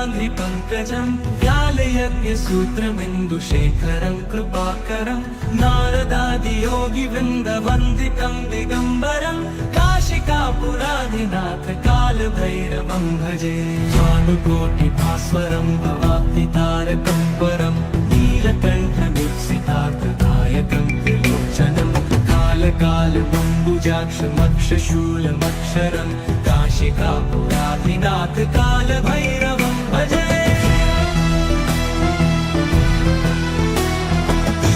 पावनाङ्घ्रिपङ्कजं व्यालयज्ञसूत्रमिन्दुशेखरं कृपाकरं नारदादियोगिवृन्दवन्दितं दिगम्बरं काशिकापुराधिनाथ कालभैरवं भजे। भानुकोटिभास्वरं भवाब्धितारकं परं नीलकण्ठमीप्सितार्थदायकं त्रिलोचनं कालकालबम्बुजाक्षमक्षशूलमक्षरं काशिकापुराधिनाथ कालभैरवं भजे।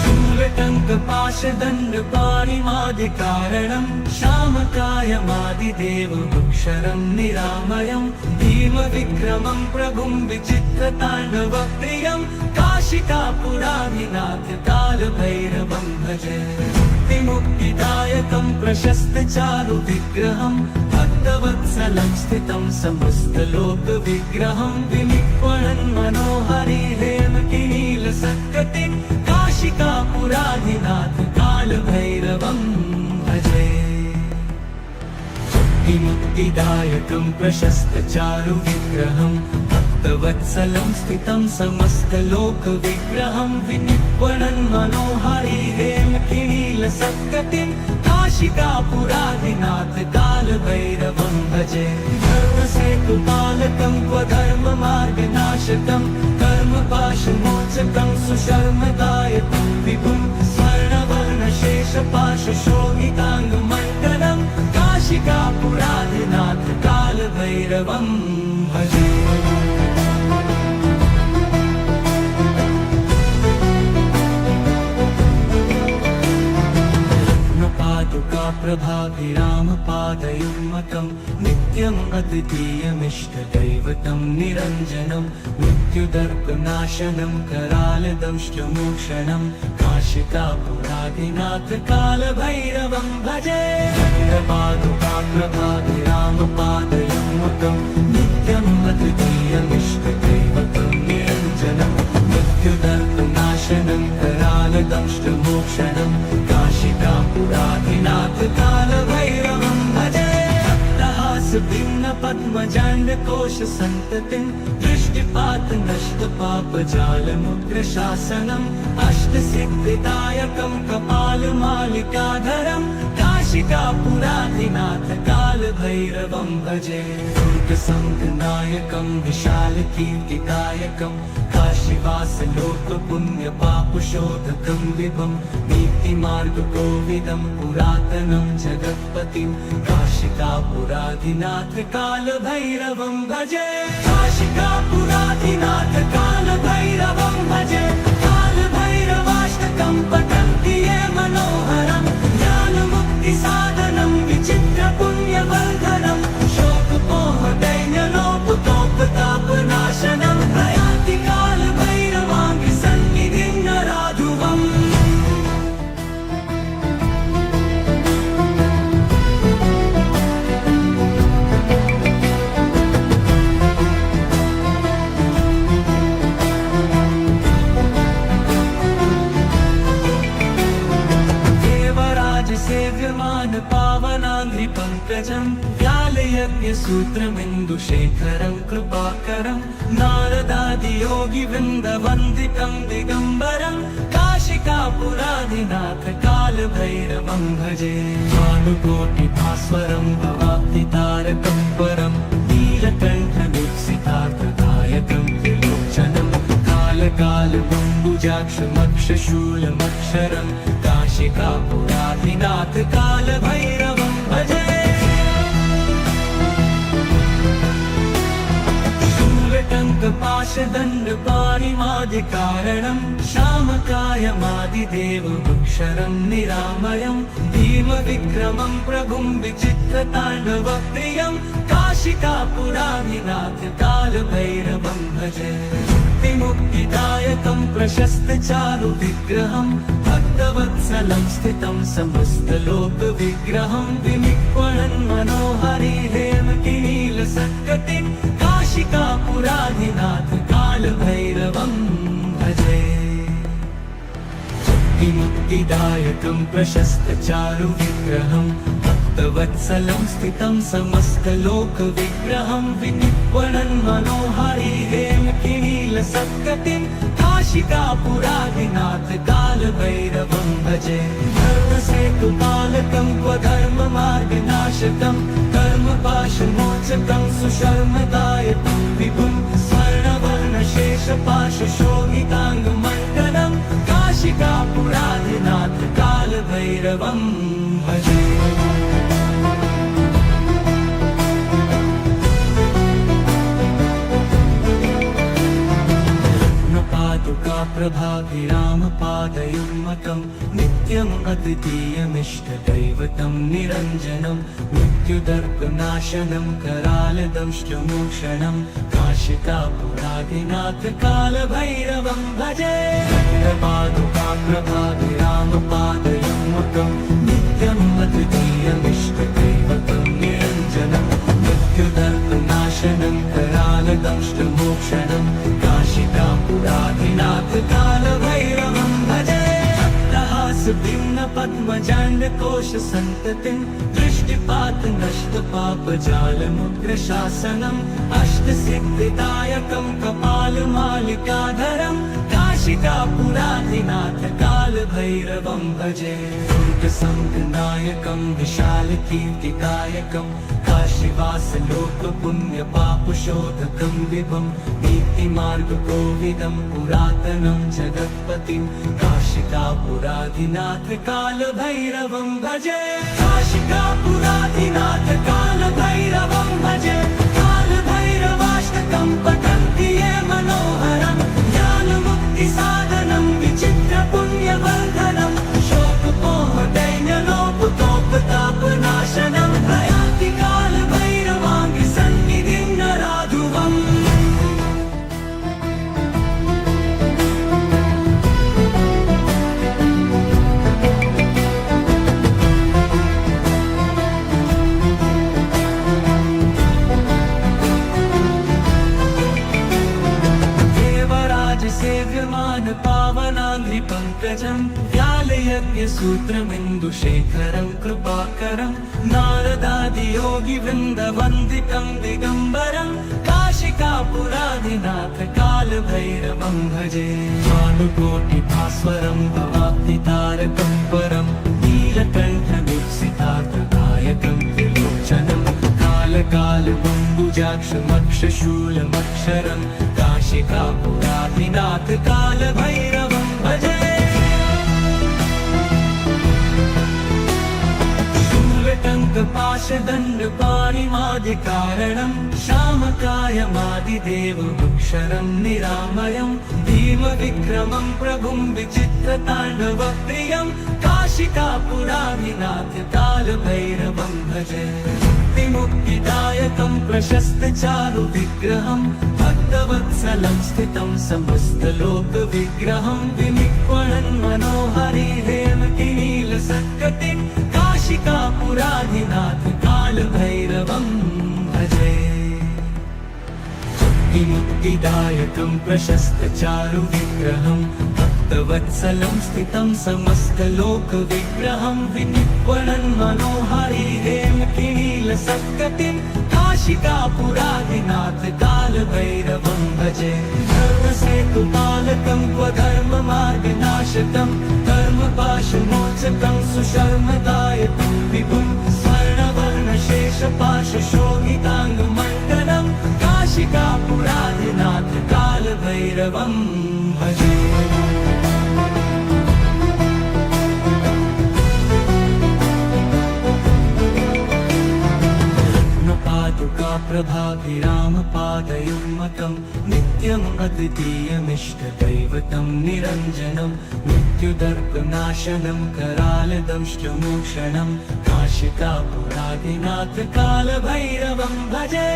शूलटङ्कपाशदण्डपाणिमादिकारणं श्यामकायमादिदेवमक्षरं निरामयं भीमविक्रमं प्रभुं विचित्रताण्डवप्रियं काशिकापुराधिनाथ कालभैरवं भजे। मुक्तिदायकं प्रशस्तचारुविग्रहं भक्तवत्सलं स्थितं समस्तलोकविग्रहं विनिक्वणन् मनोहरि हेमकिनीलसत्कटिं काशिकापुराधिनाथ कालभैरवं भजे। मुक्तिदायकं प्रशस्तचारुविग्रहं भक्तवत्सलं स्थितं समस्तलोकविग्रहं विनिक्वणन् मनोहरि हेमकिनीलसत्कटिं काशिकापुराधिनाथ कालभैरवं भजे। धर्मसेतुपालकं स्वधर्ममार्गनाशकं कर्मपाशमोचकं सुशर्मदायकं विभुं स्वर्णवर्णशेषपाशशोभिताङ्गमण्डलं काशिकापुराधिनाथ कालभैरवं भजे। प्रभाभिरामपादयुग्मकं नित्यम् अद्वितीयमिष्टदैवतं निरञ्जनं मृत्युदर्पनाशनं करालदंष्टमोक्षणं काशिकापुराधिनाथ कालभैरवं भजे। प्रभाभिरामपादयुग्मकं नित्यम् अद्वितीयमिष्टदैवतं निरञ्जनं मृत्युदर्पनाशनं करालदंष्टमोक्षणं काशिकापुराधिनाथ कालभैरवं भजे। भिन्नपद्मजाण्डकोशसन्ततिं दृष्टिपातनष्टपापजालमुग्रशासनम् अष्टसिद्धिदायकं कपालमालिकाधरं काशिकापुराधिनाथ कालभैरवं भजे। दुर्गसङ्घनायकं विशालकीर्तिदायकं काशीवासलोकपुण्यपापशोधकं विभं नीतिमार्गकोविदं पुरातनं जगत्पतिं काशिकापुराधिनाथ कालभैरवं भजे। काशिकापुराधिनाथ कालभैरवं भजे। कालभैरवाष्टकं पठन्ति ये मनोहरं ज्ञानमुक्तिसाधनं विचित्रपुण्यवर्धनं शोकमोहदैन्यलोपतोपतापनाशनं प्रयान्ति कालभैरवाङ्घ्रिसन्निधिं नराधुवम्। सेव्यमान पावनाङ्घ्रिपङ्कजं व्यालयज्ञसूत्रमिन्दुशेखरं कृपाकरं नारदादियोगिवृन्दवन्दितं दिगम्बरं काशिकापुराधिनाथ कालभैरवं भजे। भानुकोटिभास्वरं भवाब्धितारकं परं नीलकण्ठमीप्सितार्थदायकं त्रिलोचनं कालकालबम्बुजाक्षमक्षशूलमक्षरं काशिकापुराधिनाथ कालभैरवं भजे। शूलटङ्कपाशदण्डपाणिमादिकारणं श्यामकायमादिदेवमक्षरं निरामयं भीमविक्रमं प्रभुं विचित्रताण्डवप्रियं काशिकापुराधिनाथ कालभैरवं भजे। मुक्तिदायकं प्रशस्तचारुविग्रहं भक्तवत्सलं स्थितं समस्तलोकविग्रहं विनिक्वणन् मनोहरि हेमकिनीलसत्कटिं काशिकापुराधिनाथ कालभैरवं भजे। मुक्तिदायकं प्रशस्तचारुविग्रहं भक्तवत्सलं स्थितं समस्तलोकविग्रहं विनिर्वणन् मनोहारी हेमकिनीलसत्कटिं काशिकापुरादिनाथ कालभैरवं भजे धर्मसेतुपालकं क्वधर्ममार्गनाशकं कर्मपाशमोचकं सुशर्मदायकं विभुं स्वर्णवर्णशेषपाशशोभिताङ्गमण्डलं काशिकापुरादिनाथ कालभैरवं भजे प्रभाभिरामपादयुग्मकं नित्यम् अद्वितीयमिष्टदैवतं निरञ्जनं मृत्युदर्पनाशनं करालदंष्टमोक्षणं काशिकापुरादिनाथ कालभैरवं भजे प्रभाभिरामपादयुग्मकं नित्यम् अद्वितीयमिष्टदैवतं निरञ्जनं मृत्युदर्पनाशनं करालदंष्टमोक्षणं काशिकापुरादिनाथ कालभैरवं भजे भिन्न पद्मजाण्डकोश सन्ततिं दृष्टिपात नष्ट पापजालमुग्रशासनम् अष्टसिद्धिदायकं कपालमालिकाधरं काशिकापुरादिनाथ कालभैरवं भजे दुर्गसङ्गनायकं विशालकीर्तिदायकं काशीवासलोकपुण्यपापशोधकं विभं नीतिमार्गकोविदं पुरातनं जगत्पतिं काशिकापुरादिनाथ कालभैरवं भजे काशिकापुरादिनाथ कालभैरवं भजे कालभैरवाष्टकं पठन्ति ये मनोहरं ज्ञानमुक्तिसाधनं विचित्रपुण्यवर्धनं शोकपोहदैन्यलोपतोपतापनाशनं प्रयाति कालभैरवाङ्गसन्निधिं नराधुवम् पावनाङ्घ्रिपङ्कजं व्यालयज्ञसूत्रमिन्दुशेखरं कृपाकरं नारदादियोगिवृन्दवन्दितं दिगम्बरं काशिकापुरादिनाथ कालभैरवं भजे भानुकोटिभास्वरं भवाब्धितारकं परं नीलकण्ठमीप्सितार्थदायकं त्रिलोचनं कालकालबम्बुजाक्षमक्षशूलमक्षरं काशिकापुरादिनाथ कालभैरवं भजे शूलटङ्कपाशदण्डपाणिमादिकारणं श्यामकायमादिदेवमुक्षरं निरामयं भीमविक्रमं प्रभुं विचित्रताण्डवप्रियं काशिकापुरादिनाथ कालभैरवं भजे मुक्तिदायकं प्रशस्तचारुविग्रहं भक्तवत्सलं स्थितं समस्तलोकविग्रहं विनिर्वणन् मनोहारी हेमकिनीलसत्कटिं काशिकापुरादिनाथ कालभैरवं भजे मुक्तिदायकं प्रशस्तचारुविग्रहं भक्तवत्सलं स्थितं समस्तलोकविग्रहं विनिर्वणन् मनोहारी हेमकिनीलसत्कटिं काशिकापुरादिनाथ कालभैरवं भजे धर्मसेतुपालकं क्वधर्ममार्गनाशकं कर्मपाशमोचकं सुशर्मदायकं विभुं स्वर्णवर्णशेषपाशशोभिताङ्गमण्डलं काशिकापुरादिनाथ कालभैरवं भजे प्रभाभिरामपादयुग्मकं नित्यम् अद्वितीयमिष्टदैवतं निरञ्जनं मृत्युदर्पनाशनं करालदंष्टमोक्षणं काशिकापुरादिनाथ कालभैरवं भजे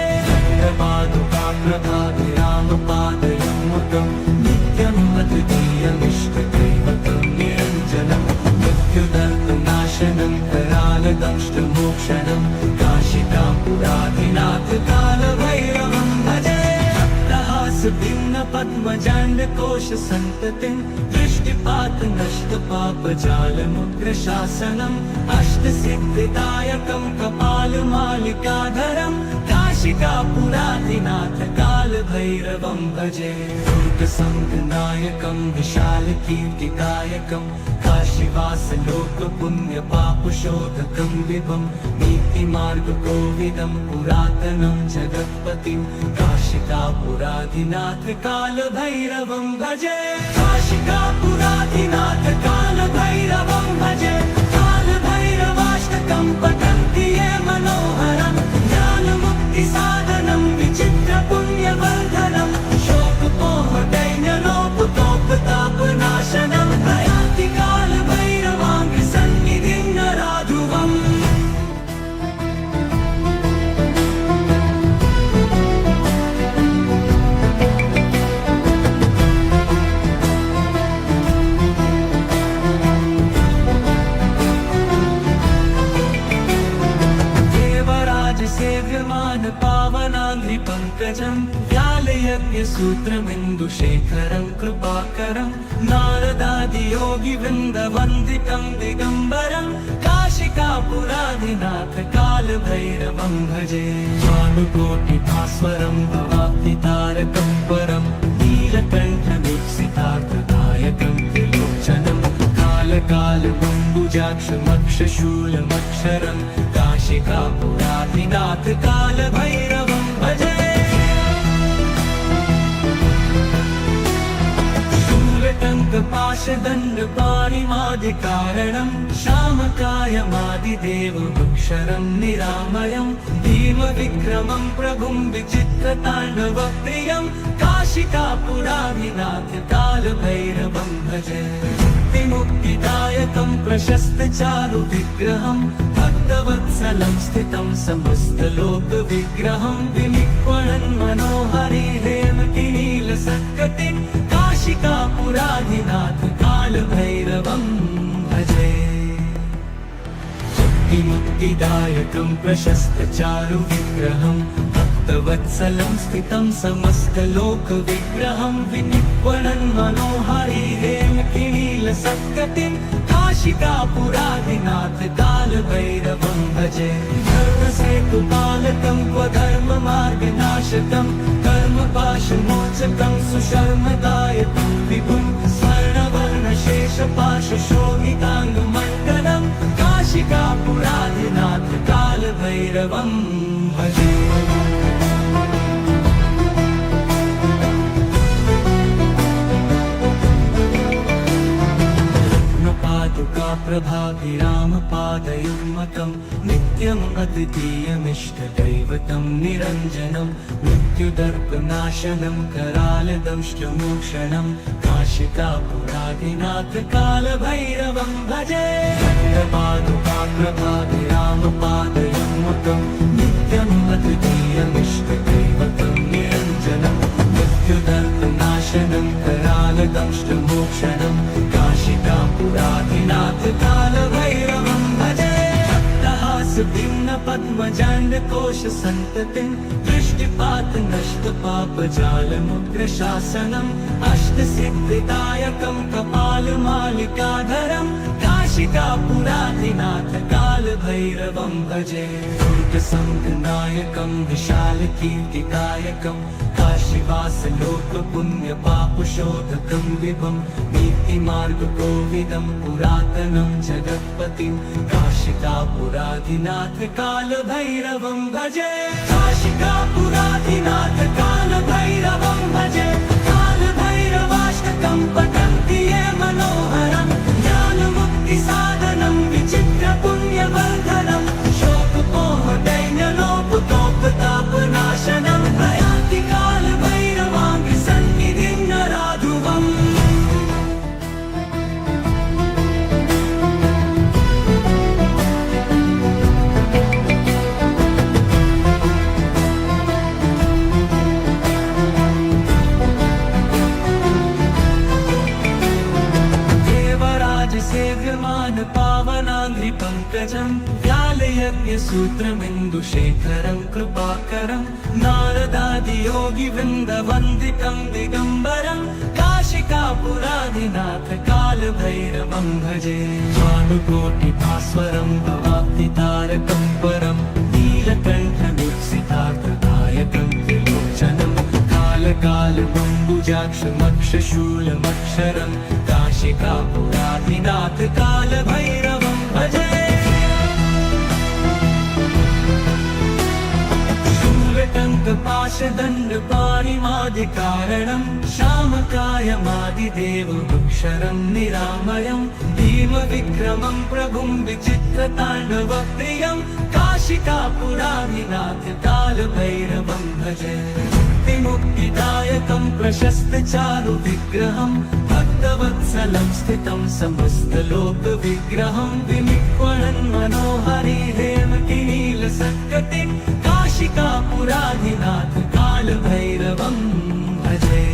प्रभाभिरामपादयुग्मकं नित्यम् अद्वितीयमिष्टदैवतं निरञ्जनं मृत्युदर्पनाशनं करालदंष्टमोक्षणं काशिकापुरादिनाथ कालभैरवं भजे भिन्न पद्मजाण्ड कोश सन्ततिं दृष्टिपात नष्ट पाप जालमुग्र शासनम् अष्ट सिद्धिदायकं कपालमालिकाधरं काशिकापुराधिनाथ कालभैरवं भजे दुर्गसङ्गनायकं विशालकीर्तिदायकं काशीवास लोक पुण्य पापशोधकं विभं नीतिमार्गकोविदं पुरातनं जगत्पतिं काशिकापुराधिनाथ कालभैरवं भजे काशिकापुराधिनाथ कालभैरवं भजे कालभैरवाष्टकं पठन्ति ये मनोहरं ज्ञानमुक्तिसाधनं विचित्रपुण्यवर्धनं शोकपोहदैन्यलोपतोपतापनाशनं प्रयाति कालभैरवाङ्घ्रिसन्निधिं नराधुवम् सेव्यमान पावनाङ्घ्रि पङ्कजं व्यालयज्ञसूत्रमिन्दुशेखरं कृपाकरं नारदादियोगिवृन्दवन्दितं दिगम्बरं काशिकापुराधिनाथ कालभैरवं भजे भानुकोटिभास्वरं भवाब्धितारकं परं नीलकण्ठवीक्षितार्थदायकं त्रिलोचनं कालकालबम्बुजाक्षमक्षशूलमक्षरं काशिकापुराधिनाथ कालभैरवं भजे शूलटङ्कपाशदण्डपाणिमादिकारणं श्यामकायमादिदेवमक्षरं निरामयं भीमविक्रमं प्रभुं विचित्रताण्डवप्रियं काशिकापुराधिनाथ कालभैरवं भजे मुक्तिदायकं प्रशस्तचारु विग्रहं भक्तवत्सलं स्थितं समस्तलोकविग्रहं विनिक्वणन् मनोहरि हेमकिनीलसत्कटिं काशिकापुराधिनाथ कालभैरवं भजे मुक्तिदायकं प्रशस्तचारु विग्रहं भक्तवत्सलं स्थितं समस्तलोकविग्रहं विनिक्वणन् मनोहरि हेमकिनीलसत्कटिं काशिकापुराधिनाथ कालभैरवं भजे धर्मसेतुपालकं क्वधर्ममार्गनाशकं कर्मपाशमोचकं सुशर्मदायकं विभुं स्वर्णवर्णशेषपाशशोभिताङ्गमण्डलं काशिकापुराधिनाथ कालभैरवं भजे प्रभाभिरामपादयुग्मकं नित्यम् अद्वितीयमिष्टदैवतं निरञ्जनं मृत्युदर्पनाशनं करालदंष्टमोक्षणं काशिकापुराधिनाथ कालभैरवं भजे प्रभाभिरामपादयुग्मकं नित्यम् अद्वितीयमिष्टदैवतं निरञ्जनं मृत्युदर्पनाशनं करालदंष्टमोक्षणं काशिकापुराधिनाथ कालभैरवं भजे भिन्न पद्मजाण्ड कोश सन्ततिं दृष्टिपात नष्ट पाप जालमुग्र शासनम् अष्ट सिद्धिदायकं कपालमालिकाधरं काशिकापुराधिनाथ कालभैरवं भजे दुर्गसङ्गनायकं विशालकीर्तिदायकं काशीवास लोक पुण्य पापशोधकं विभं नीतिमार्गकोविदं पुरातनं जगत्पतिं काशिकापुराधिनाथ कालभैरवं भजे काशिकापुराधिनाथ कालभैरवं भजे कालभैरवाष्टकं पठन्ति ये मनोहरं ज्ञानमुक्तिसाधनं विचित्रपुण्यवर्धनं शोकपोहदैन्यलोपतोपतापनाशनं प्रयाति कालभैरवाङ्घ्रिसन्निधिं नराधुवम् पावनाङ्घ्रि पङ्कजं व्यालयज्ञसूत्रम् सूत्रमिन्दुशेखरं कृपाकरं नारदादियोगिवृन्दवन्दितं दिगम्बरं काशिकापुराधिनाथ कालभैरवं भजे भानुकोटिभास्वरं भवाब्धितारकं परं नीलकण्ठमीप्सितार्थदायकं त्रिलोचनं कालकालबम्बुजाक्षमक्षशूलमक्षरं काशिकापुराधिनाथ कालभैरवं भजे शूलटङ्कपाशदण्डपाणिमादिकारणं श्यामकायमादिदेवमक्षरं निरामयं भीमविक्रमं प्रभुं विचित्रताण्डवप्रियं काशिकापुराधिनाथ कालभैरवं भजे मुक्तिदायकं प्रशस्तचारुविग्रहं भक्तवत्सलं स्थितं समस्तलोकविग्रहं विनिक्वणन् मनोहरि हेमकिनीलसत्कटिं काशिकापुराधिनाथ कालभैरवं भजे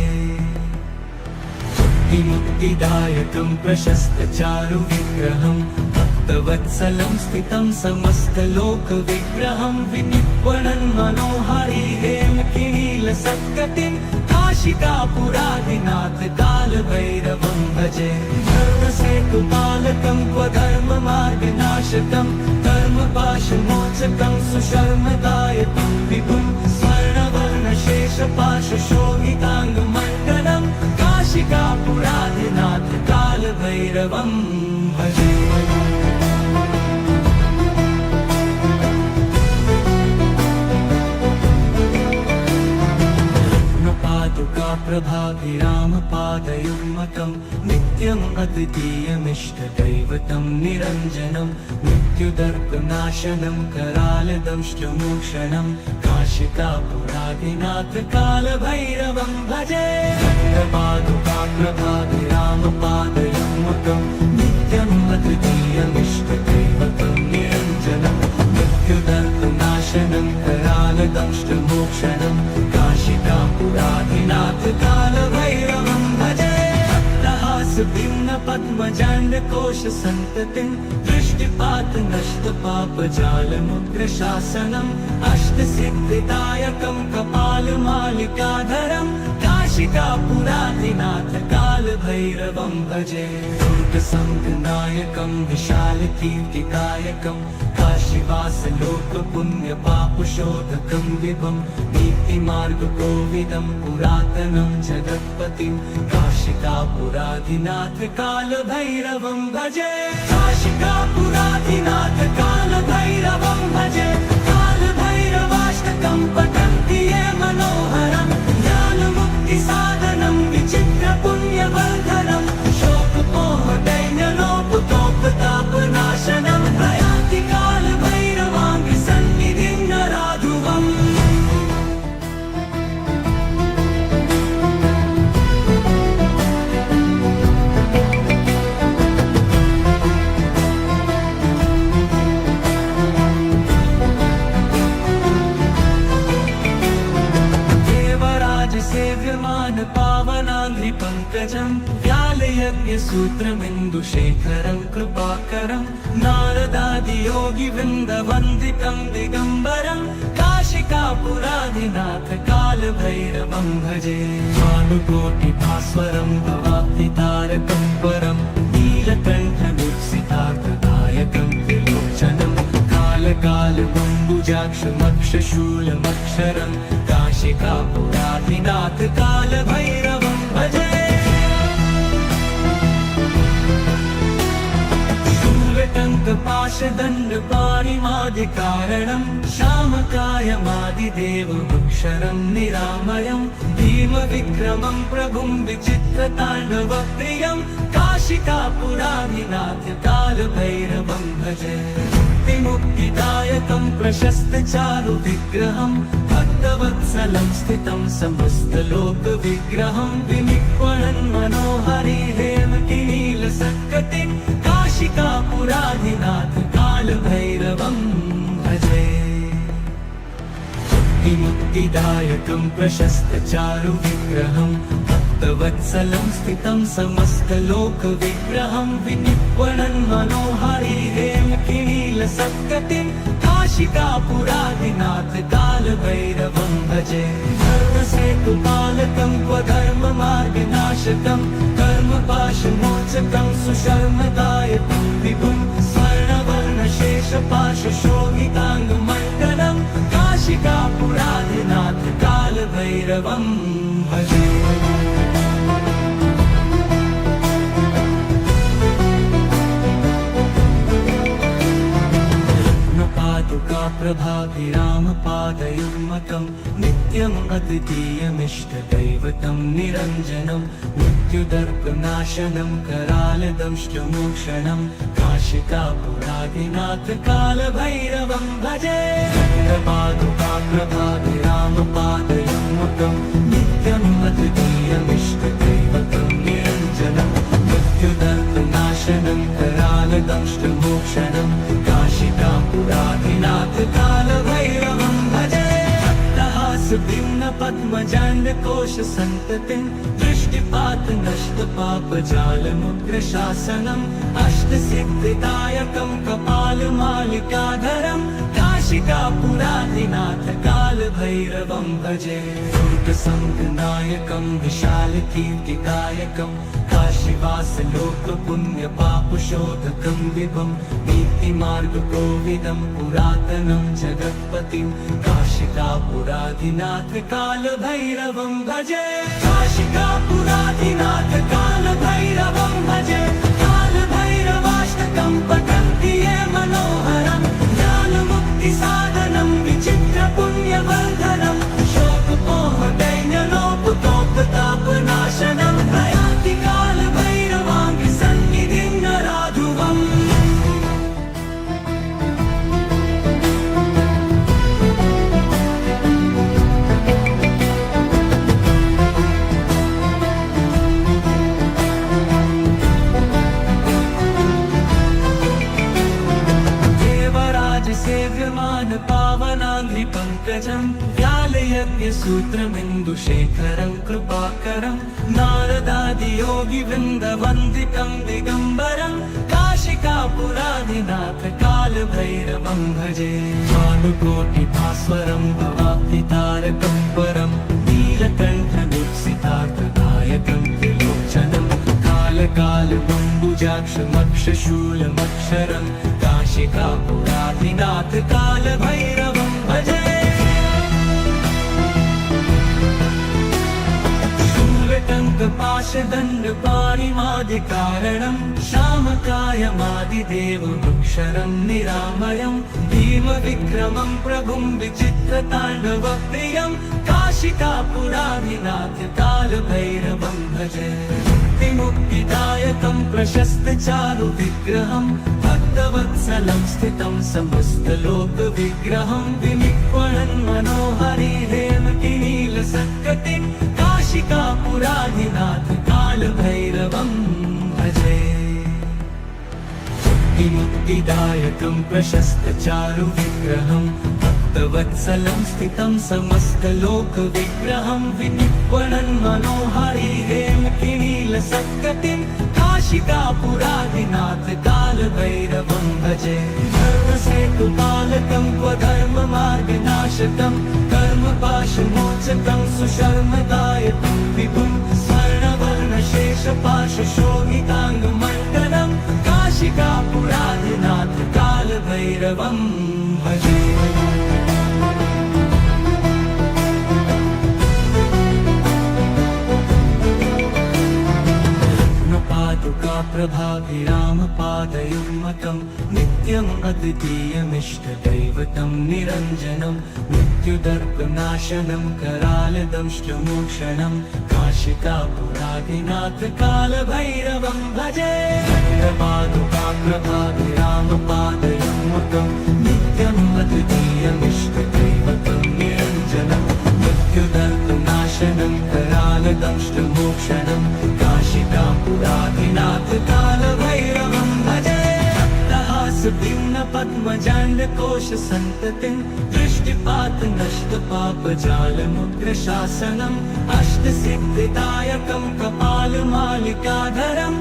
मुक्तिदायकं प्रशस्तचारुविग्रहं भक्तवत्सलं स्थितं समस्तलोकविग्रहं विनिक्वणन् मनोहरि हेमकिनीलसत्कटिं काशिकापुराधिनाथ कालभैरवं भजे धर्मसेतुपालकं क्वधर्ममार्गनाशकं कर्मपाशमोचकं सुशर्मदायकं विभुं स्वर्णवर्णशेषपाशशोभिताङ्गमण्डलं काशिकापुराधिनाथ कालभैरवं भजे प्रभाभिरामपादयुग्मकं नित्यम् अद्वितीयमिष्टदैवतं निरञ्जनं मृत्युदर्पनाशनं करालदंष्टमोक्षणं काशिकापुराधिनाथ कालभैरवं भजे प्रभाभिरामपादयुग्मकं नित्यम् अद्वितीयमिष्टदैवतं निरञ्जनं मृत्युदर्पनाशनं करालदंष्टमोक्षणं काशिकापुराधिनाथ कालभैरवं भजे भिन्नपद्मजाण्डकोशसन्ततिं दृष्टिपातनष्टपापजालमुग्रशासनम् अष्टसिद्धिदायकं कपालमालिकाधरं काशिकापुराधिनाथ कालभैरवं भजे दुर्गसङ्गनायकं विशालकीर्तिदायकं काशीवासलोकपुण्यपापशोधकं विभं नीतिमार्गकोविदं पुरातनं जगत्पतिं काशिकापुराधिनाथ कालभैरवं भजे काशिकापुराधिनाथ कालभैरवं भजे कालभैरवाष्टकं पठन्ति ये मनोहरं ज्ञानमुक्तिसाधनं विचित्रपुण्यवर्धनं शोकमोहदैन्यलोपतोपतापनाशनं प्रयान्ति कालभैरवाङ्घ्रिसन्निधिं नराधुवम् पावनाङ्घ्रिपङ्कजं व्यालयज्ञसूत्रमिन्दुशेखरं कृपाकरं नारदादियोगिवृन्दवन्दितं दिगम्बरं काशिकापुराधिनाथ कालभैरवं भजे भानुकोटिभास्वरं भवाब्धितारकं परं नीलकण्ठमीप्सितार्थदायकं त्रिलोचनं कालकालबम्बुजाक्षमक्षशूलमक्षरं काशिकापुराधिनाथ कालभैरवं भजे शूलटङ्कपाशदण्डपाणिमादिकारणं श्यामकायमादिदेवमक्षरं निरामयं भीमविक्रमं प्रभुं विचित्रताण्डवप्रियं काशिकापुराधिनाथ कालभैरवं भजे मुक्तिदायकं प्रशस्तचारुविग्रहं भक्तवत्सलं स्थितं समस्तलोकविग्रहं विनिक्वणन् मनोहरि हेमकिनीलसत्कटिं काशिकापुराधिनाथ कालभैरवं भजे मुक्तिदायकं प्रशस्तचारुविग्रहं भक्तवत्सलं स्थितं समस्तलोकविग्रहं विनिक्वणन् मनोहरि हेमकिनीलसत्कटिं काशिकापुराधिनाथ कालभैरवं भजे धर्मसेतुपालकं स्वधर्ममार्गनाशकं कर्मपाशमोचकं सुशर्मदायकं विभुं स्वर्णवर्णशेषपाशशोभिताङ्गमण्डलं काशिकापुराधिनाथ कालभैरवं भजे प्रभाभिरामपादयुग्मकं नित्यम् अद्वितीयमिष्टदैवतं निरञ्जनं मृत्युदर्पनाशनं करालदंष्टमोक्षणं काशिकापुराधिनाथ कालभैरवं भजे प्रभाभिरामपादयुग्मकं नित्यम् अद्वितीयमिष्टदैवतं निरञ्जनं मृत्युदर्पनाशनं करालदंष्टमोक्षणं काशिकापुराधिनाथ कालभैरवं भजे भिन्न पद्मजाण्डकोश सन्ततिं दृष्टिपात नष्ट पापजालमुग्रशासनम् अष्टसिद्धिदायकं कपालमालिकाधरं काशिकापुराधिनाथ कालभैरवं भजे दुर्गसङ्गनायकं विशालकीर्तिदायकं काशीवासलोकपुण्यपापशोधकं विभुं नीतिमार्गकोविदं पुरातनं जगत्पतिं काशिकापुराधिनाथ कालभैरवं भजे काशिकापुराधिनाथ कालभैरवं भजे कालभैरवाष्टकं पठन्ति ये मनोहरं ज्ञानमुक्तिसाधनं विचित्रपुण्यवर्धनं शोकपोहदैन्यलोपतोपतापनाशनं प्रयाति कालभैरवाङ्गि सन्निधिं नराधुवम् सेव्यमान पावनाङ्घ्रि पङ्कजं व्यालयज्ञसूत्रमिन्दुशेखरं कृपाकरं नारदादियोगिवृन्दवन्दितं दिगम्बरं काशिकापुराधिनाथ कालभैरवं भजे भानुकोटिभास्वरं भवाब्धितारकं परं नीलकण्ठदुःसितार्थदायकं त्रिलोचनं कालकालबम्बुजाक्षमक्षशूलमक्षरं काशिकापुराधिनाथ कालभैरवं भजे शूलटङ्कपाशदण्डपाणिमादिकारणं श्यामकायमादिदेवमक्षरं निरामयं भीमविक्रमं प्रभुं विचित्रताण्डवप्रियं काशिकापुराधिनाथ कालभैरवं भजे मुक्तिदायकं प्रशस्तचारुविग्रहं भक्तवत्सलं स्थितं समस्तलोकविग्रहं विनिक्वणन् मनोहरिहेमकिनीलसत्कटिं काशिकापुराधिनाथ कालभैरवं भजे मुक्तिदायकं प्रशस्तचारुविग्रहं भक्तवत्सलं स्थितं समस्तलोकविग्रहं विनिक्वणन् मनोहरिहेमकिनीलसत्कटिं काशिकापुराधिनाथ कालभैरवं भजे धर्मसेतुपालकं स्वधर्ममार्गनाशकं कर्मपाशमोचकं सुशर्मदायकं विभुं स्वर्णवर्णशेषपाशशोभिताङ्गमण्डलं काशिकापुराधिनाथ कालभैरवं भजे प्रभाभिरामपादयुग्मकं नित्यम् अद्वितीयमिष्टदैवतं निरञ्जनं मृत्युदर्पनाशनं करालदंष्टमोक्षणं काशिकापुराधिनाथ कालभैरवं भजे प्रभाभिरामपादयुग्मकं नित्यम् अद्वितीयमिष्टदैवतं निरञ्जनं मृत्युदर्पनाशनं करालदंष्टमोक्षणं काशिकापुराधिनाथ कालभैरवं भजे भिन्न पद्मजाण्डकोश सन्ततिं दृष्टिपात नष्ट पापजालमुग्रशासनम् अष्टसिद्धिदायकं कपालमालिकाधरं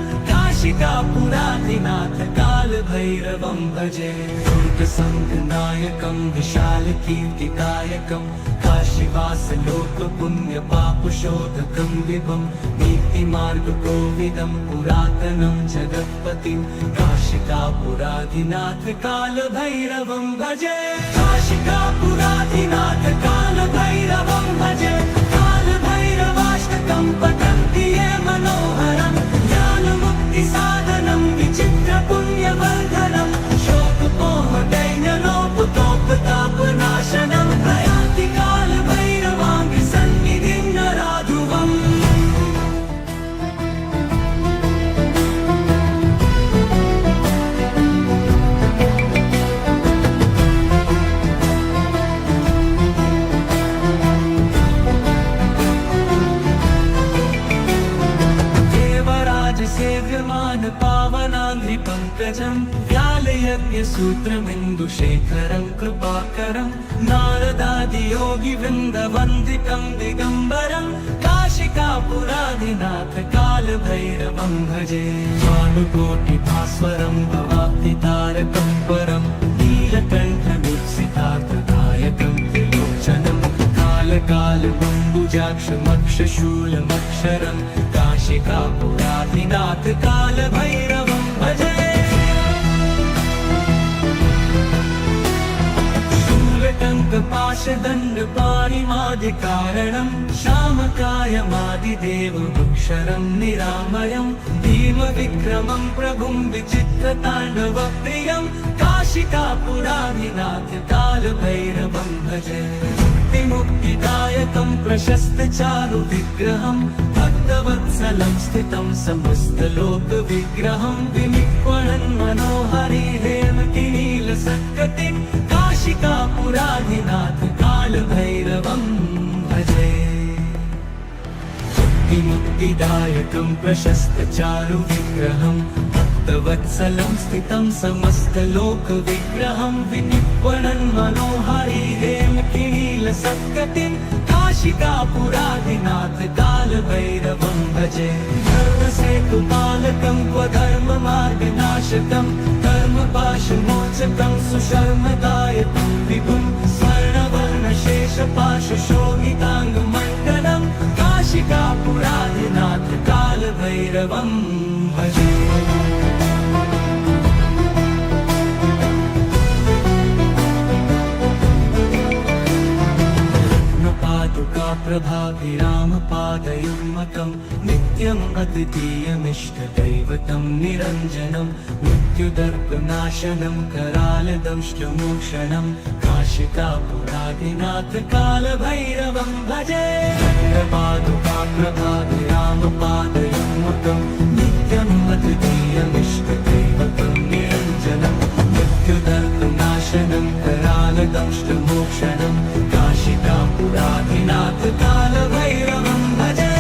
काशिकापुराधिनाथ कालभैरवं भजे दुर्गसङ्घनायकं विशालकीर्तिकायकं काशीवासलोकपुण्यपापशोधकं विभं नीतिमार्गकोविदं पुरातनं जगत्पतिं काशिकापुराधिनाथ कालभैरवं भजे काशिकापुराधिनाथ कालभैरवं भजे कालभैरवाष्टकं पठन्ति ये मनोहरं ज्ञानमुक्तिसाधनं विचित्रपुण्यवर्धनं शोकमोहदैन्यलोपतोपतापनाशनं प्रयान्ति कालभैरवाङ्घ्रिसन्निधिं नराधुवम् सेव्यमान पावनाङ्घ्रिपङ्कजं व्यालयज्ञसूत्रमिन्दुशेखरं कृपाकरं नारदादियोगिवृन्दवन्दितं दिगम्बरं काशिकापुराधिनाथ कालभैरवं भजे भानुकोटिभास्वरं भवाब्धितारकं परं नीलकण्ठमीप्सितार्थदायकं त्रिलोचनं कालकालबम्बुजाक्षमक्षशूलमक्षरं काशिकापुराधिनाथ कालभैरवं भजे शूलटङ्कपाशदण्डपाणिमादिकारणं श्यामकायमादिदेवमक्षरं निरामयं भीमविक्रमं प्रभुं विचित्रताण्डवप्रियं काशिकापुराधिनाथ कालभैरवं भजे मुक्तिदायकं प्रशस्तचारुविग्रहं भक्तवत्सलं स्थितं समस्तलोकविग्रहं विनिक्वणन् मनोहरि हेमकिनीलसत्कटिं काशिकापुराधिनाथ कालभैरवं भजे मुक्तिदायकं प्रशस्तचारुविग्रहं भक्तवत्सलं स्थितं समस्तलोकविग्रहं विनिक्वणन् मनोहरि हेमकिनीलसत्कटिं काशिकापुराधिनाथ कालभैरवं भजे धर्मसेतुपालकं क्वधर्ममार्गनाशकं कर्मपाशमोचकं सुशर्मदायकं विभुं स्वर्णवर्णशेषपाशशोभिताङ्गमण्डलं काशिकापुराधिनाथ कालभैरवं भजे प्रभाभिरामपादयुग्मकं नित्यम् अद्वितीयमिष्टदैवतं निरञ्जनं मृत्युदर्पनाशनं करालदंष्टमोक्षणं काशिकापुराधिनाथ कालभैरवं भजे प्रभाभिरामपादयुग्मकं नित्यम् अद्वितीयमिष्टदैवतं निरञ्जनं मृत्युदर्पनाशनं करालदंष्टमोक्षणं काशिकापुराधिनाथ कालभैरवं भजे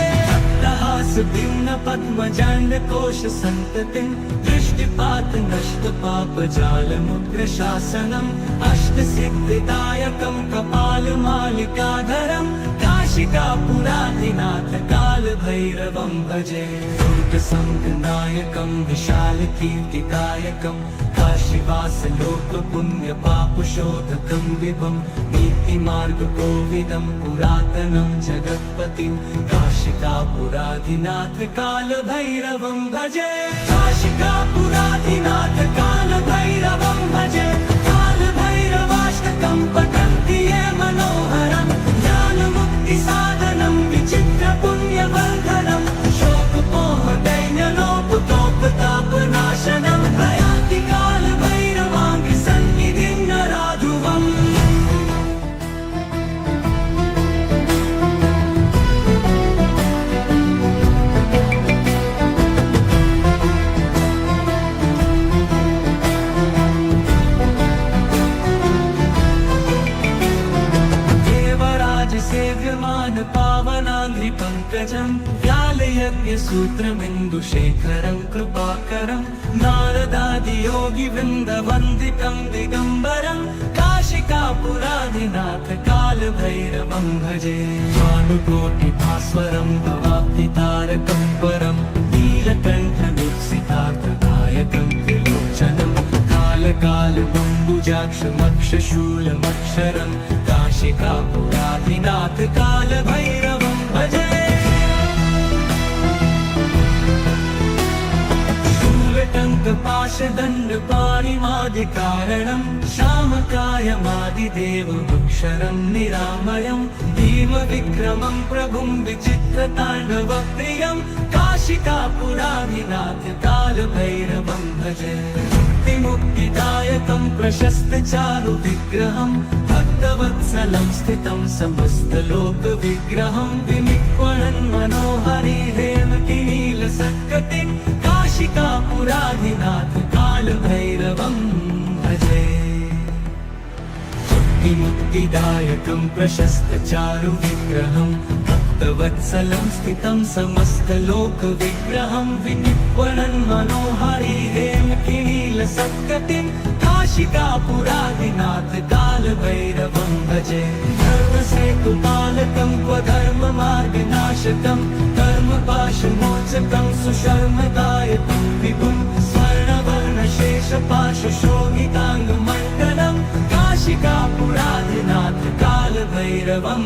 पद्मजाण्डकोशसन्ततिं दृष्टिपातनष्टपापजालमुग्रशासनम् अष्टसिद्धिदायकं कपालमालिकाधरं काशिकापुराधिनाथ कालभैरवं भजे दुर्गसङ्घनायकं विशालकीर्तिकायकं काशीवासलोकपुण्यपापशोधकं विभं नीतिमार्गकोविदं पुरातनं जगत्पतिं काशिकापुराधिनाथ कालभैरवं भजे काशिकापुराधिनाथ कालभैरवं भजे कालभैरवाष्टकं पठन्ति ये मनोहरं ज्ञानमुक्तिसाधनं विचित्रपुण्यवर्धनं शोकमोहदैन्यलोपतोपतापनाशनं प्रयान्ति कालभैरवाङ्घ्रिसन्निधिं नराधुवम् सेव्यमान पावनाङ्घ्रिपङ्कजं व्यालयज्ञसूत्रमिन्दुशेखरं कृपाकरं नारदादियोगिवृन्दवन्दितं दिगम्बरं काशिकापुराधिनाथ कालभैरवं भजे भानुकोटिभास्वरं भवाब्धितारकं परं नीलकण्ठमीप्सितार्थदायकं कालकालबम्बुजाक्षमक्षशूलमक्षरं काशिकापुराधिनाथ कालभैरवं भजे। शूलटङ्कपाशदण्डपाणिमादिकारणं श्यामकायमादिदेवमक्षरं निरामयं भीमविक्रमं प्रभुं विचित्रताण्डवप्रियं काशिकापुराधिनाथ कालभैरवं भजे। मुक्तिदायकं प्रशस्तचारुविग्रहं भक्तवत्सलं स्थितं समस्तलोकविग्रहं विनिक्वणन् मनोहरि हेमकिनीलसत्कटिं काशिकापुराधिनाथ कालभैरवं भजे। मुक्तिदायकं प्रशस्तचारुविग्रहं भक्तवत्सलं स्थितं समस्तलोकविग्रहं विनिक्वणन् मनोहरि हेमकिनीलसत्कटिं काशिकापुराधिनाथ कालभैरवं भजे। धर्मसेतुपालकं क्वधर्ममार्गनाशकं कर्मपाशमोचकं सुशर्मदायकं विभुं स्वर्णवर्णशेषपाशशोभिताङ्गमण्डलं काशिकापुराधिनाथ कालभैरवं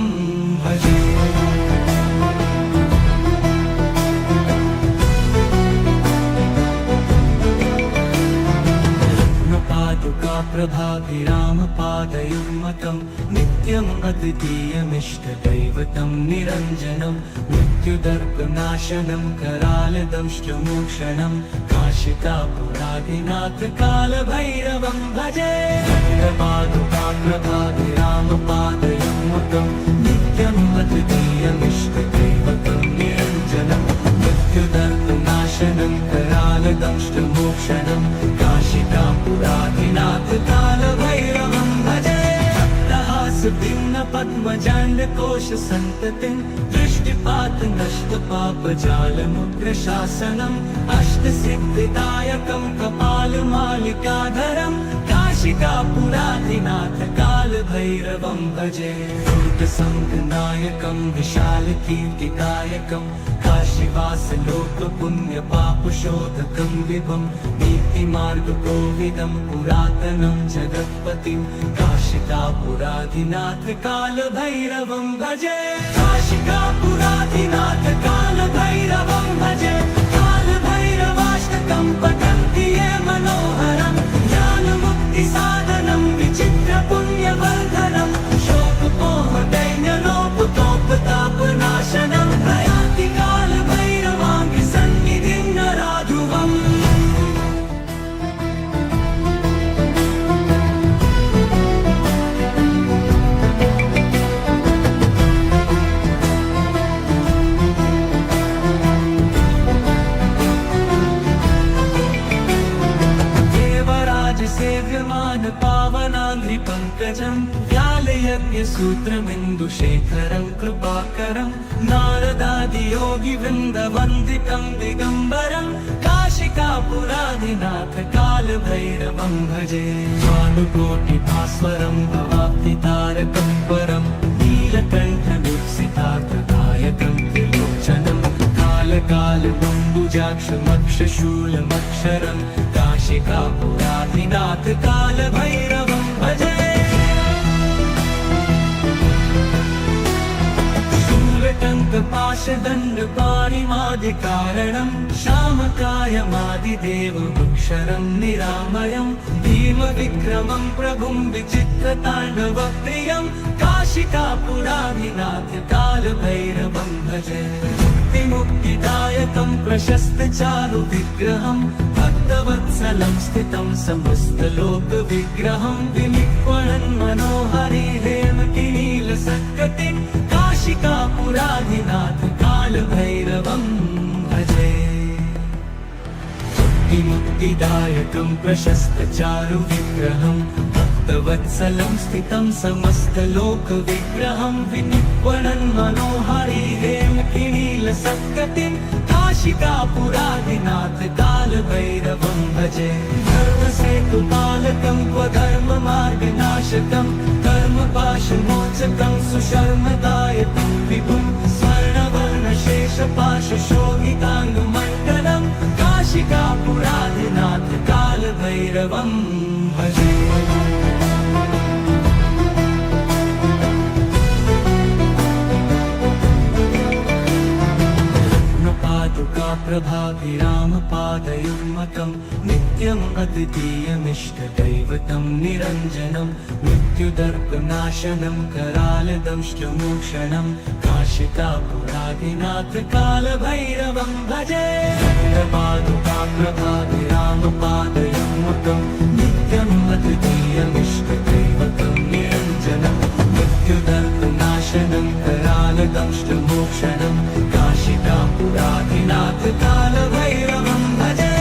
भजे। प्रभाभिरामपादयुग्मकं नित्यम् अद्वितीयमिष्टदैवतं निरञ्जनं मृत्युदर्पनाशनं करालदंष्टमोक्षणं काशिकापुराधिनाथ कालभैरवं भजे। प्रभाभिरामपादयुग्मकं नित्यम् अद्वितीयमिष्टदैवतं निरञ्जनं मृत्युदर्पनाशनं करालदंष्टमोक्षणं काशिकापुराधिनाथ कालभैरवं भजे। भिन्नपद्मजाण्डकोशसन्ततिं दृष्टिपात नष्टपापजालमुग्रशासनम् अष्टसिद्धिदायकं कपालमालिकाधरं काशिकापुराधिनाथ कालभैरवं भजे। दुर्गसङ्गनायकं विशालकीर्तिदायकं काशीवासलोकपुण्यपापशोधकं विभं नीतिमार्गकोविदं पुरातनं जगत्पतिं काशिकापुराधिनाथ कालभैरवं भजे। काशिकापुराधिनाथ कालभैरवं भजे। कालभैरवाष्टकं पठन्ति ये मनोहरं ज्ञानमुक्तिसाधनं विचित्रपुण्यवर्धनं शोकपोहदैन्यलोपतोपतापनाशनं प्रयाति कालभैरवाङ्घ्रिसन्निधिं नराधुवम्। सेव्यमान पावनाङ्घ्रिपङ्कजं व्यालयज्ञसूत्रमिन्दुशेखरं कृपाकरं नारदादियोगिवृन्दवन्दितं दिगम्बरं काशिकापुराधिनाथ कालभैरवं भजे। भानुकोटिभास्वरं भवाब्धितारकं परं नीलकण्ठदीप्सितार्थदायकं त्रिलोचनं कालकालबम्बुजाक्षमक्षशूलमक्षरं काशिकापुराधिनाथ कालभैरवं भजे। शूलटङ्कपाशदण्डपाणिमादिकारणं श्यामकायमादिदेवमक्षरं निरामयं भीमविक्रमं प्रभुं विचित्रताण्डवप्रियं काशिकापुराधिनाथ कालभैरवं भजे। मुक्तिदायकं प्रशस्तचारुविग्रहं भक्तवत्सलं स्थितं समस्तलोकविग्रहं विनिक्वणन् मनोहरि हेमकिनीलसत्कटिं काशिकापुराधिनाथ कालभैरवं भजे। मुक्तिदायकं प्रशस्तचारुविग्रहं भक्तवत्सलं स्थितं समस्तलोकविग्रहं विनिक्वणन् मनोहरि हेमकिनीलसत्कटिं काशिकापुराधिनाथ कालभैरवं भजे। धर्मसेतुपालकं क्वधर्ममार्गनाशकं कर्मपाशमोचकं सुशर्मदायकं विभुं स्वर्णवर्णशेषपाशशोभिताङ्गमण्डलं काशिकापुराधिनाथ कालभैरवं भजे। कालभैरवोऽनुकाप्रभाभिरामपादयुग्मकं नित्यम् अद्वितीयमिष्टदैवतं निरञ्जनं मृत्युदर्पनाशनं करालदंष्टमोक्षणं काशिकापुराधिनाथ कालभैरवं भजे। कालपादुकाप्रभाभिरामपादयुग्मकं नित्यम् अद्वितीयमिष्टदैवतं निरञ्जनं मृत्युदर्पनाशनं करालदंष्टमोक्षणं काशिकापुराधिनाथ कालभैरवं भजे।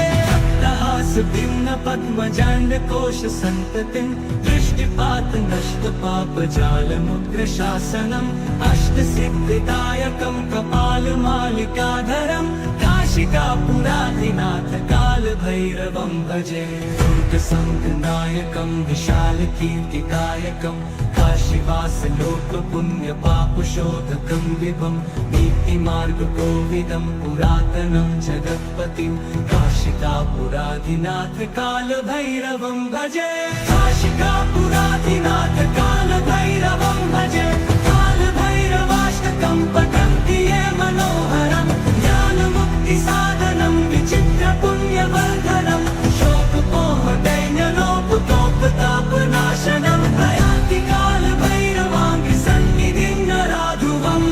भिन्न पद्मजाण्डकोश सन्ततिं दृष्टिपात नष्ट पापजालमुग्रशासनम् अष्टसिद्धिदायकं कपालमालिकाधरं काशिकापुराधिनाथ कालभैरवं भजे। दुर्गसङ्घनायकं विशालकीर्तिदायकं काशीवासलोकपुण्यपापशोधकं विभं नीतिमार्गकोविदं पुरातनं जगत्पतिं काशिकापुराधिनाथ कालभैरवं भजे। काशिकापुराधिनाथ कालभैरवं भजे। कालभैरवाष्टकं पठन्ति ये मनोहरं ज्ञानमुक्तिसाधनं विचित्रपुण्यवर्धनं शोकमोहदैन्यलोपतोपतापनाशनं प्रयान्ति कालभैरवाङ्घ्रिसन्निधिं नराधुवम्।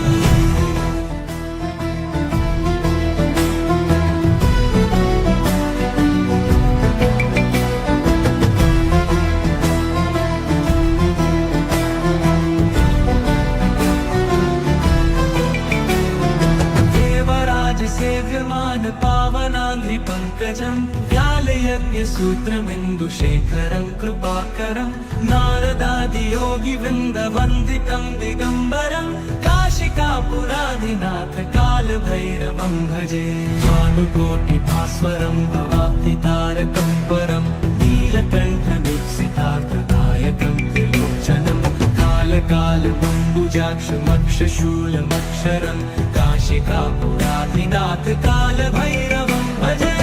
सेव्यमान पावनाङ्घ्रिपङ्कजं व्यालयज्ञसूत्रमिन्दुशेखरं कृपाकरं नारदादियोगिवृन्दवन्दितं दिगम्बरं काशिकापुराधिनाथ कालभैरवं भजे। भानुकोटिभास्वरं भवाब्धितारकं परं नीलकण्ठमीप्सितार्थदायकं त्रिलोचनं कालकालबम्बुजाक्षमक्षशूलमक्षरं काशिकापुराधिनाथ कालभैरवं भजे।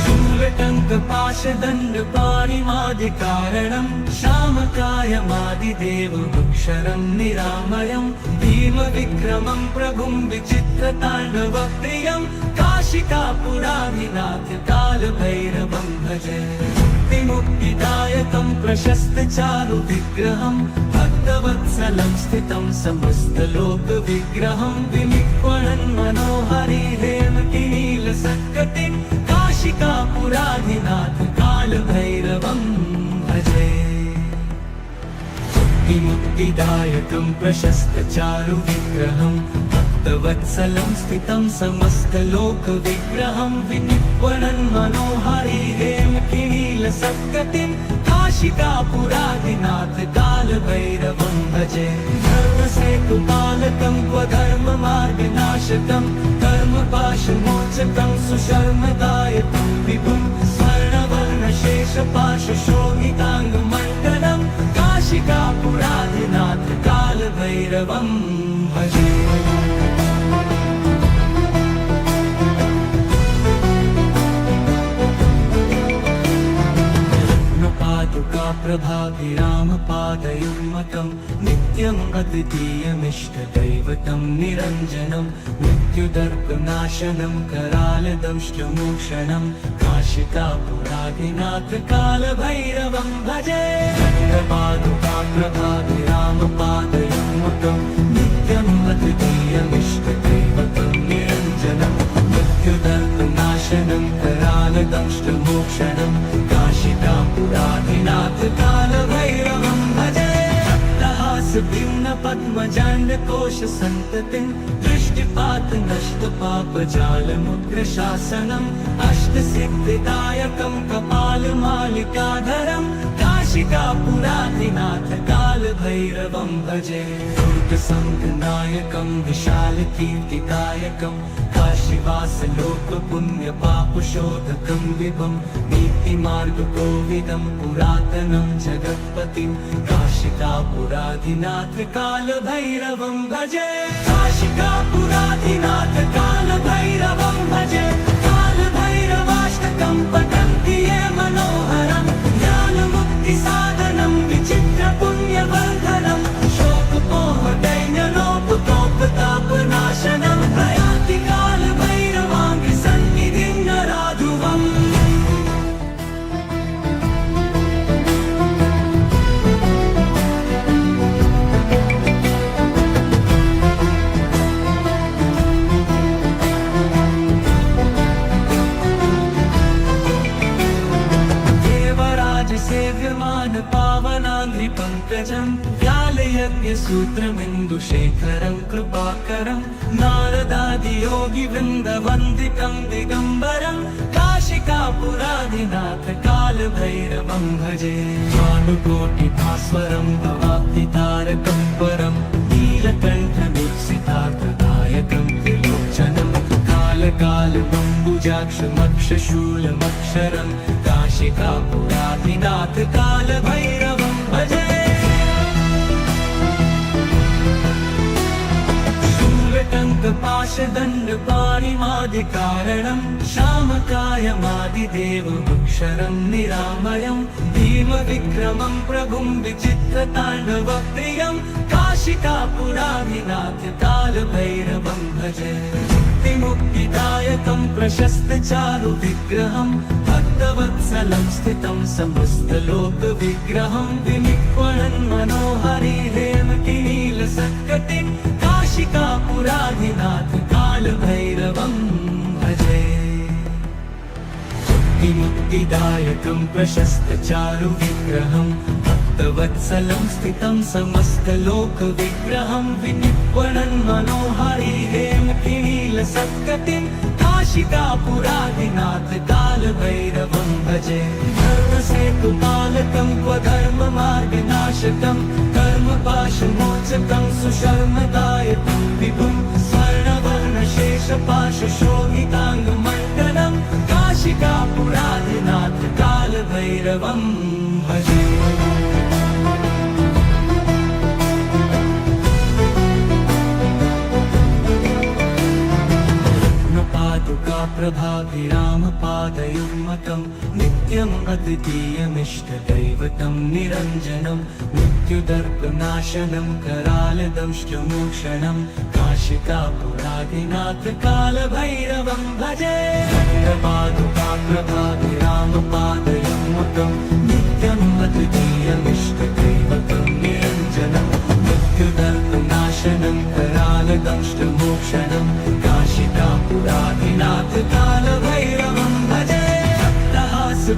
शूलटङ्कपाशदण्डपाणिमादिकारणं श्यामकायमादिदेवमक्षरं निरामयं भीमविक्रमं प्रभुं विचित्रताण्डवप्रियं काशिकापुराधिनाथ कालभैरवं भजे। मुक्तिदायकं प्रशस्तचारुविग्रहं भक्तवत्सलं स्थितं समस्तलोकविग्रहं विनिक्वणन् मनोहरि हेमकिनीलसत्कटिं काशिकापुराधिनाथ कालभैरवं भजे। मुक्तिदायकं प्रशस्तचारुविग्रहं भक्तवत्सलं स्थितं समस्तलोकविग्रहं विनिक्वणन् मनोहरि हेमकिनीलसत्कटिं काशिकापुराधिनाथ कालभैरवं भजे। धर्मसेतुपालकं क्वधर्ममार्गनाशकं कर्मपाशमोचकं सुशर्मदायकं विभुं स्वर्णवर्णशेषपाशशोभिताङ्गमण्डलं काशिकापुराधिनाथ कालभैरवं भजे। प्रभाभिरामपादयुग्मकं नित्यम् अद्वितीयमिष्टदैवतं निरञ्जनं मृत्युदर्पनाशनं करालदंष्टमोक्षणं काशिकापुराधिनाथ कालभैरवं भजे। प्रभाभिरामपादयुग्मकं नित्यम् अद्वितीयमिष्टदैवतं निरञ्जनं मृत्युदर्पनाशनं करालदंष्टमोक्षणं काशिकापुराधिनाथ कालभैरवं भजे। भिन्न पद्मजाण्डकोश सन्ततिं दृष्टिपात नष्ट पापजालमुग्रशासनम् अष्टसिद्धिदायकं कपालमालिकाधरं काशिकापुराधिनाथ कालभैरवं भजे। दुर्गसङ्घनायकं विशालकीर्तिदायकं काशीवासलोकपुण्यपापशोधकं विभं नीतिमार्गकोविदं पुरातनं जगत्पतिं काशिकापुराधिनाथ कालभैरवं भजे। काशिकापुराधिनाथ कालभैरवं भजे। कालभैरवाष्टकं पठन्ति ये मनोहरं ज्ञानमुक्तिसाधनं विचित्रपुण्यवर्धनं शोकमोहदैन्यलोपतोपताप सेव्यमान पावनाङ्घ्रिपङ्कजं व्यालयज्ञसूत्रमिन्दुशेखरं कृपाकरं नारदादियोगिवृन्दवन्दितं दिगम्बरं काशिकापुराधिनाथ कालभैरवं भजे भानुकोटिभास्वरं भवाब्धितारकं परं नीलकण्ठमीप्सितार्थदायकं त्रिलोचनं कालकालमम्बुजाक्षमक्षशूलमक्षरं काशिकापुराधिनाथ कालभैरवं भजे शूलटङ्कपाशदण्डपाणिमादिकारणं श्यामकायमादिदेवमक्षरं निरामयं भीमविक्रमं प्रभुं विचित्रताण्डवप्रियं काशिकापुराधिनाथ कालभैरवं भजे मुक्तिदायकं प्रशस्तचारुविग्रहं भक्तवत्सलं स्थितं समस्तलोकविग्रहं विनिक्वणन् मनोहरि हेमकिनीलसत्कटिं काशिकापुराधिनाथ कालभैरवं भजे मुक्तिदायकं प्रशस्तचारुविग्रहं भक्तवत्सलं स्थितं समस्तलोकविग्रहं विनिक्वणन् मनोहरि हेमकिनीलसत्कटिं काशिकापुराधिनाथ कालभैरवं भजे धर्मसेतुपालकं क्वधर्ममार्गनाशकं कर्मपाशमोचकं सुशर्मदायकं विभुं स्वर्णवर्णशेषपाशशोभिताङ्गमण्डलं काशिकापुराधिनाथ कालभैरवं भजे प्रभाभिरामपादयुग्मकं नित्यम् अद्वितीयमिष्टदैवतं निरञ्जनं मृत्युदर्पनाशनं करालदंष्टमोक्षणं काशिकापुराधिनाथ कालभैरवं भजे प्रभाभिरामपादयुग्मकं नित्यम् अद्वितीयमिष्टदैवतं निरञ्जनं मृत्युदर्पनाशनं करालदंष्टमोक्षणं काशिकापुराधिनाथ कालभैरवं भजे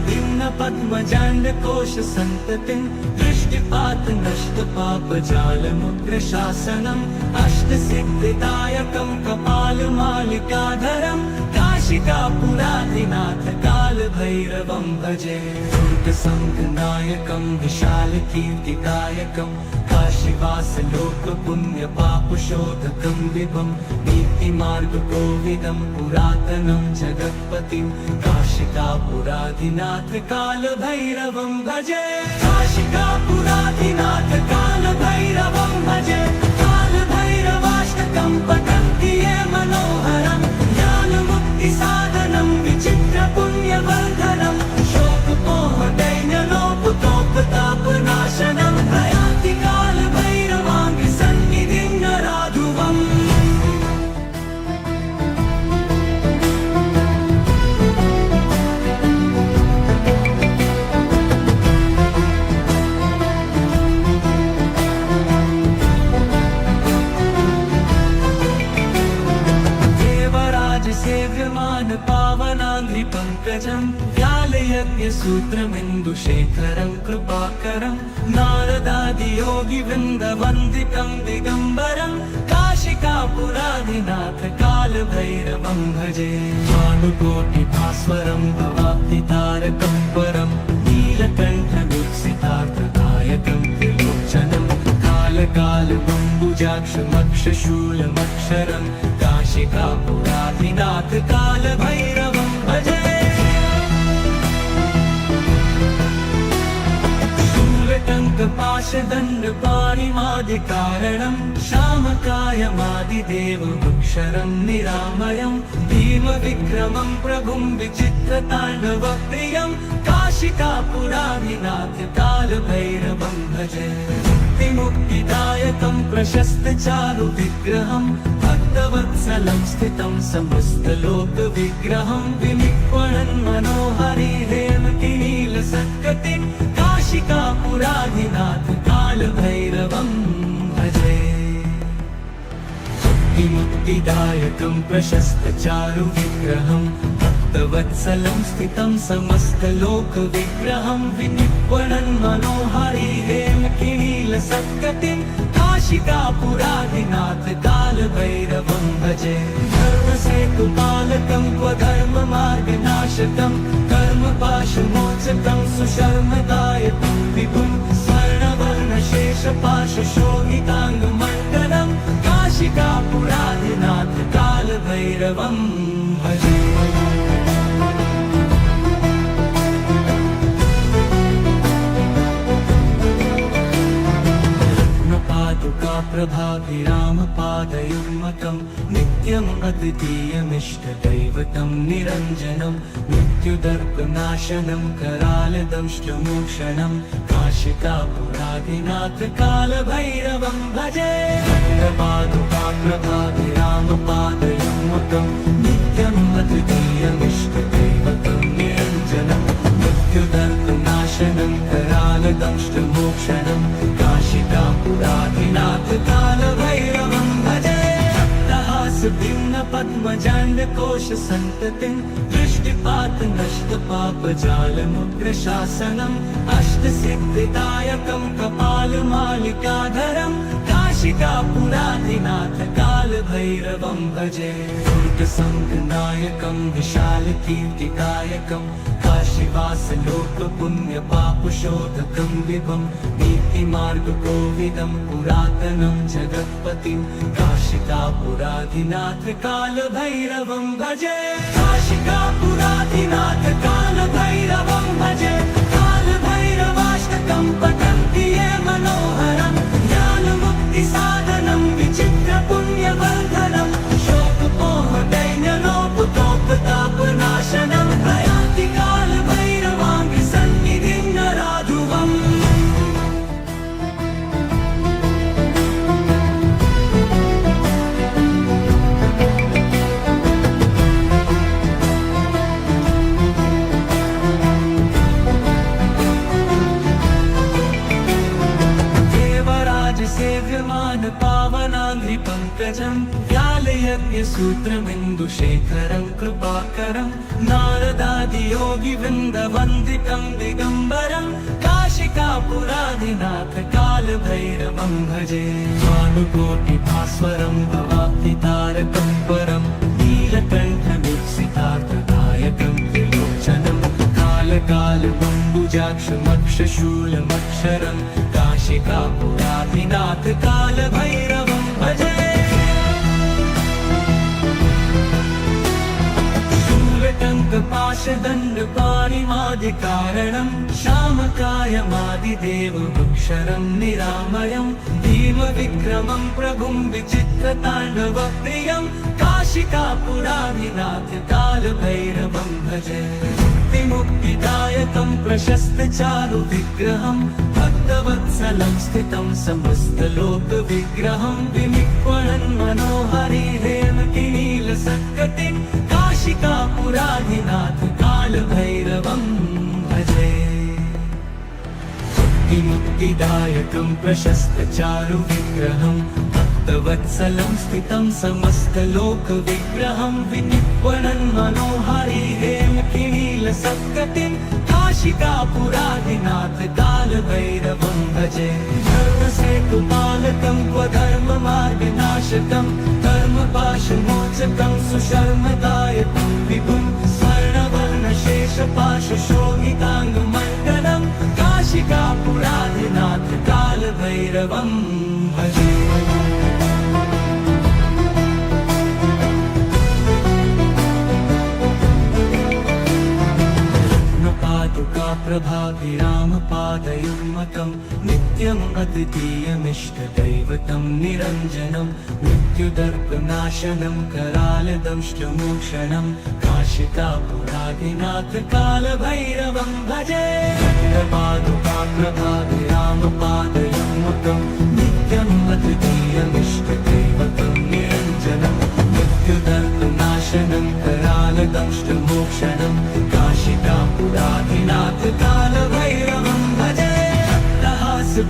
भिन्न पद्मजाण्डकोश सन्ततिं दृष्टिपात नष्टपापजालमुग्रशासनम् अष्टसिद्धिदायकं कपालमालिकाधरं काशिकापुराधिनाथ कालभैरवं भजे दुर्गसङ्घनायकं विशालकीर्तिदायकं काशीवासलोकपुण्यपापशोधकं विभं नीतिमार्गकोविदं पुरातनं जगत्पतिं काशिकापुराधिनाथ कालभैरवं भजे काशिकापुराधिनाथ कालभैरवं भजे कालभैरवाष्टकं पठन्ति ये मनोहरं ज्ञानमुक्तिसाधनं विचित्रपुण्यवर्धनं शोकमोहदैन्यलोपतोपतापनाशनं प्रयाति कालभैरवाङ्घ्रिसन्निधिं नराधुवम् सेव्यमान पावनाङ्घ्रिपङ्कजं व्यालयज्ञसूत्रमिन्दुशेखरं कृपाकरं नारदादियोगिवृन्दवन्दितं दिगम्बरं काशिकापुराधिनाथ कालभैरवं भजे भानुकोटिभास्वरं भवाब्धितारकं परं नीलकण्ठमीप्सितार्थदायकं त्रिलोचनं कालकालमम्बुजाक्षमक्षशूलमक्षरं काशिकापुराधिनाथ कालभैरवं भजे शूलटङ्कपाशदण्डपाणिमादिकारणं श्यामकायमादिदेवमक्षरं निरामयं भीमविक्रमं प्रभुं विचित्रताण्डवप्रियं काशिकापुराधिनाथ कालभैरवं भजे मुक्तिदायकं प्रशस्तचारुविग्रहं भक्तवत्सलं स्थितं समस्तलोकविग्रहं विनिक्वणन् मनोहरि हेमकिनीलसत्कटिं काशिकापुराधिनाथ कालभैरवं भजे मुक्तिदायकं प्रशस्तचारुविग्रहं भक्तवत्सलं स्थितं समस्तलोकविग्रहं विनिर्वणन् मनोहरि हेमकिनीलसत्कटिं काशिकापुराधिनाथ कालभैरवं भजे धर्मसेतुपालकं क्वधर्ममार्गनाशकं कर्मपाशमोचकं सुशर्मदायकं विभुं स्वर्णवर्णशेषपाशशोभिताङ्गमण्डलं काशिकापुराधिनाथ कालभैरवं भजे। प्रभाभिरामपादयुग्मकं नित्यम् अद्वितीयमिष्टदैवतं निरञ्जनं मृत्युदर्पनाशनं करालदंष्टमोक्षणं काशिकापुराधिनाथ कालभैरवं भजे प्रभाभिरामपादयुग्मकं नित्यम् अद्वितीयमिष्टदैवतं निरञ्जनं मृत्युदर्पनाशनं करालदंष्टमोक्षणं काशिकापुराधिनाथ कालभैरवं भजे भिन्न पद्मजाण्डकोश सन्ततिं दृष्टिपात नष्टपापजालमुग्रशासनम् अष्टसिद्धिदायकं कपालमालिकाधरं काशिकापुराधिनाथ कालभैरवं भजे दुर्गसङ्गनायकं विशालकीर्तिदायकं काशीवासलोकपुण्यपापशोधकं विभं नीतिमार्गकोविदं पुरातनं जगत्पतिं काशिकापुराधिनाथ कालभैरवं भजे काशिकापुराधिनाथ कालभैरवं भजे कालभैरवाष्टकं पठन्ति ये मनोहरं ज्ञानमुक्तिसाधनं विचित्रपुण्यवर्धनं शोकमोहदैन्यलोपतोपतापनाशनं प्रयान्ति कालभैरवाङ्घ्रिसन्निधिं नराधुवम्। सेव्यमान पावनाङ्घ्रिपङ्कजं व्यालयज्ञसूत्रमिन्दुशेखरं कृपाकरं नारदादियोगिवृन्दवन्दितं दिगम्बरं काशिकापुराधिनाथ कालभैरवं भजे भानुकोटिभास्वरं भवाब्धितारकं परं नीलकण्ठमीप्सितार्थदायकं त्रिलोचनं कालकालबम्बुजाक्षमक्षशूलमक्षरं काशिकापुराधिनाथ कालभैरवं भजे शूलटङ्कपाशदण्डपाणिमादिकारणं श्यामकायमादिदेवमक्षरं निरामयं भीमविक्रमं प्रभुं विचित्रताण्डवप्रियं काशिकापुराधिनाथ कालभैरवं भजे मुक्तिदायकं प्रशस्तचारुविग्रहं भक्तवत्सलं स्थितं समस्तलोकविग्रहं विनिर्वणन् मनोहरि हेमकिनीलसत्कटिं काशिकापुराधिनाथ कालभैरवं भजे मुक्तिदायकं प्रशस्तचारुविग्रहं भक्तवत्सलं स्थितं समस्तलोकविग्रहं विनिर्वणन् मनोहरि हेमकिनीलसत्कटिं काशिकापुराधिनाथ कालभैरवं भजे धर्मसेतुपालकं क्वधर्ममार्गनाशकं कर्मपाशमोचकं सुशर्मदायकं विभुं स्वर्णवर्णशेषपाशशोभिताङ्गमण्डलं काशिकापुराधिनाथ कालभैरवं भजे प्रभाभिरामपादयुग्मकं नित्यम् अद्वितीयमिष्टदैवतं निरञ्जनं मृत्युदर्पनाशनं करालदंष्टमोक्षणं काशिकापुराधिनाथ कालभैरवं भजे प्रभाभिरामपादयुग्मकं नित्यम् अद्वितीयमिष्टदैवतं निरञ्जनं मृत्युदर्पनाशनं करालदंष्टमोक्षणं काशिकापुराधिनाथ कालभैरवं भजे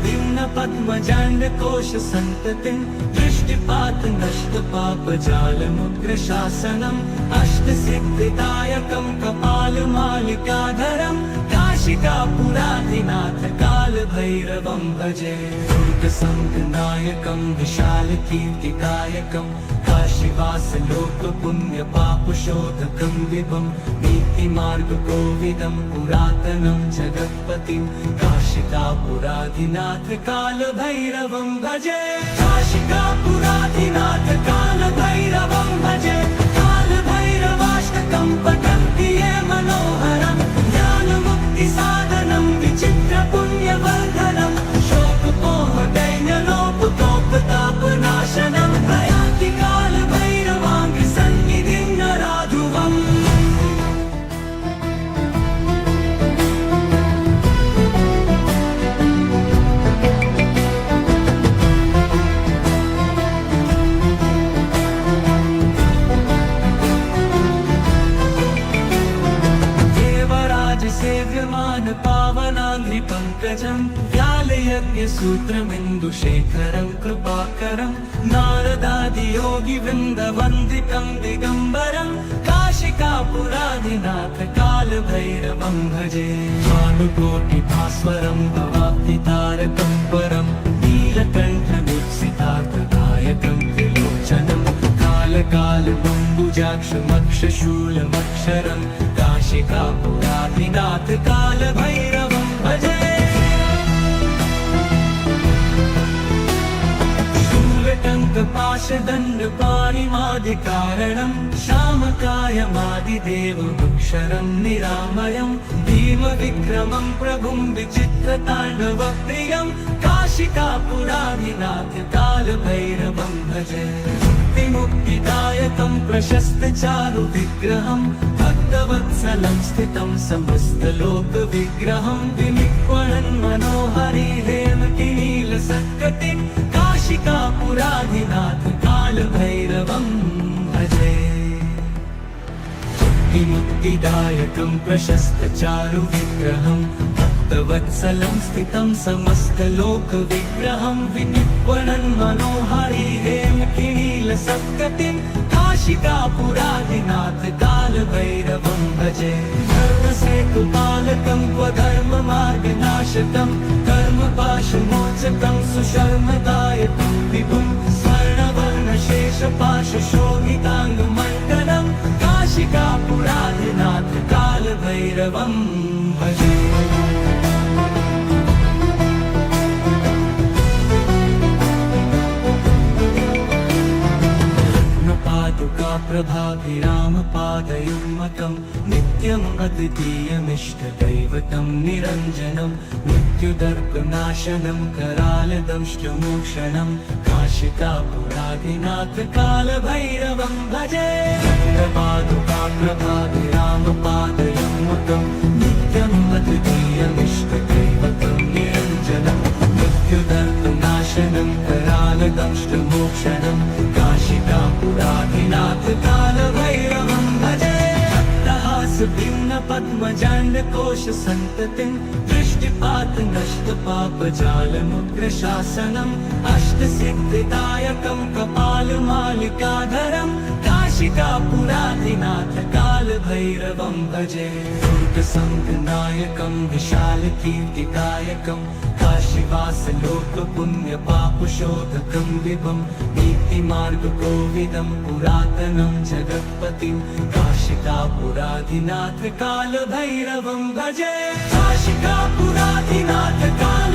भिन्न पद्मजाण्डकोशसन्ततिं दृष्टिपात नष्टपापजालमुग्रशासनम् अष्टसिद्धिदायकं कपालमालिकाधरं काशिकापुराधिनाथ कालभैरवं भजे दुर्गसङ्गनायकं विशालकीर्तिदायकं काशीवासलोकपुण्यपापशोधकं विभं नीतिमार्गकोविदं पुरातनं जगत्पतिं काशिकापुराधिनाथ कालभैरवं भजे काशिकापुराधिनाथ कालभैरवं भजे कालभैरवाष्टकं पठन्ति ये मनोहरं ज्ञानमुक्तिसाधनं विचित्रपुण्यवर्धनं शोकमोहदैन्यलोपतोपतापनाशनं प्रयान्ति कालभैरवाङ्घ्रिसन्निधिं नराधुवम् सेव्यमान पावनाङ्घ्रिपङ्कजं व्यालयज्ञसूत्रमिन्दुशेखरं कृपाकरं नारदादियोगिवृन्दवन्दितं दिगम्बरं काशिकापुराधिनाथ कालभैरवं भजे भानुकोटिभास्वरं भवाब्धितारकं परं नीलकण्ठमीप्सितार्थदायकं त्रिलोचनं कालकालबम्बुजाक्षमक्षशूलमक्षरं काशिकापुराधिनाथ कालभैरवं भजे शूलटङ्कपाशदण्डपाणिमादिकारणं श्यामकायमादिदेवमक्षरं निरामयं भीमविक्रमं प्रभुं विचित्रताण्डवप्रियं काशिकापुराधिनाथ कालभैरवं भजे मुक्तिदायकं प्रशस्तचारुविग्रहं भक्तवत्सलं स्थितं समस्तलोकविग्रहं विनिक्वणन् मनोहरि हेमकिनीलसत्कटिं काशिकापुराधिनाथ कालभैरवं भजे मुक्तिदायकं प्रशस्तचारुविग्रहं भक्तवत्सलं स्थितं समस्तलोकविग्रहं विनिक्वणन् मनोहरि हेमकिनीलसत्कटिं काशिकापुराधिनाथ कालभैरवं भजे धर्मसेतुपालकं स्वधर्ममार्गनाशकं कर्मपाशमोचकं सुशर्मदायकं विभुं स्वर्णवर्णशेषपाशशोभिताङ्गमण्डलं काशिकापुराधिनाथ कालभैरवं भजे प्रभाभिरामपादयुग्मकं नित्यम् अद्वितीयमिष्टदैवतं निरञ्जनं मृत्युदर्पनाशनं करालदंष्टमोक्षणं काशिकापुराधिनाथ कालभैरवं भजे प्रभाभिरामपादयुग्मकं नित्यम् अद्वितीयमिष्टदैवतं निरञ्जनं मृत्युदर्पनाशनं करालदंष्टमोक्षणं काशिकापुराधिनाथ कालभैरवं भजे भिन्न पद्मजाण्डकोशसन्ततिं दृष्टिपात नष्टपापजालमुग्रशासनम् अष्टसिद्धिदायकं कपालमालिकाधरं काशिकापुराधिनाथ कालभैरवं भजे दुर्गसङ्गनायकं विशालकीर्तिदायकं काशीवासलोकपुण्यपापशोधकं विभं नीतिमार्गकोविदं पुरातनं जगत्पतिं काशिकापुराधिनाथ कालभैरवं भजे काशिकापुराधिनाथ काल